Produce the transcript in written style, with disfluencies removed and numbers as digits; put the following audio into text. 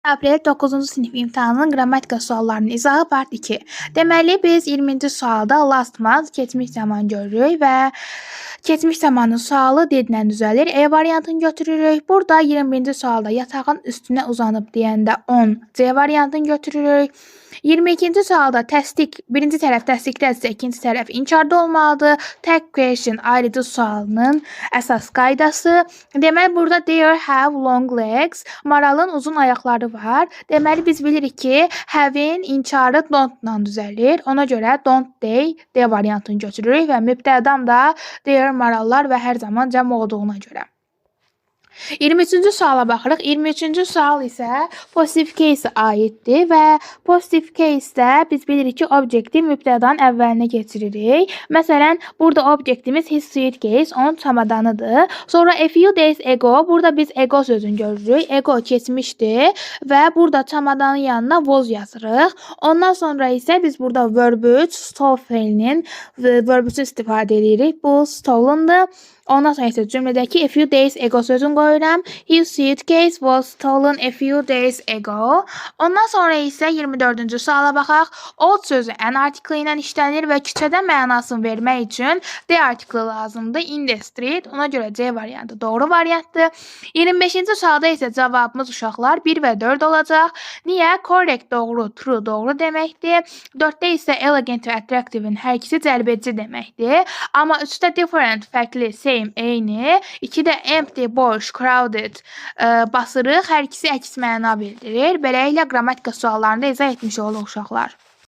Aprel 9-cu sinif imtahanının qrammatika suallarının izahı part 2. Deməli, biz 20-ci sualda last month keçmiş zaman görürük və keçmiş zamanın sualı didlə düzəlir. E variantını götürürük. Burada 21-ci sualda yatağın üstünə uzanıb deyəndə 10. C variantını götürürük. 22-ci sualda təsdiq, birinci tərəf təsdiqdədirsə, ikinci tərəf inkarda olmalıdır. Tag question ayrıcı sualının əsas qaydası. Deməli, burada they have long legs. Maralın uzun ayaqları var. Deməli, biz bilirik ki, have-in inkarı don't-la düzəlir. Ona görə don't they, D variantını götürürük və mübtədam da their marallar və hər zaman cəm olduğuna görə. 23-cü suala baxırıq. 23-cü sual isə positive case-ə aiddir və positive case-də biz bilirik ki, obyekti mübtədanın əvvəlinə keçiririk. Məsələn, burada obyektimiz his suitcase, onun çamadanıdır. Sonra a few days ago, burada biz ago sözünü görürük. Ago keçmişdir və burada çamadanın yanına was yazırıq. Ondan sonra isə biz burada verb 3, stole feilinin verb 3 istifadə edirik. Bu stolen'dır. Ondan sonra isə cümlədəki a few days ago sözünü qoyuram. His suitcase was stolen a few days ago. Ondan sonra isə 24-cü suala baxaq. Old sözü an artiklı ilə işlənir və küçədən mənasını vermək üçün the artiklı lazımdır. In the street. Ona görə C variantı doğru variantdır. 25-ci sualda isə cavabımız uşaqlar 1 və 4 olacaq. Niyə? Correct doğru, true doğru deməkdir. 4-də isə elegant və attractive-in hər ikisi cəlbedici deməkdir. Amma 3-də different, fərqli, eyni. 2-də empty, boş, crowded basırıq. Hər ikisi əks məna bildirir. Beləliklə qrammatika suallarında izah etmiş olduq uşaqlar.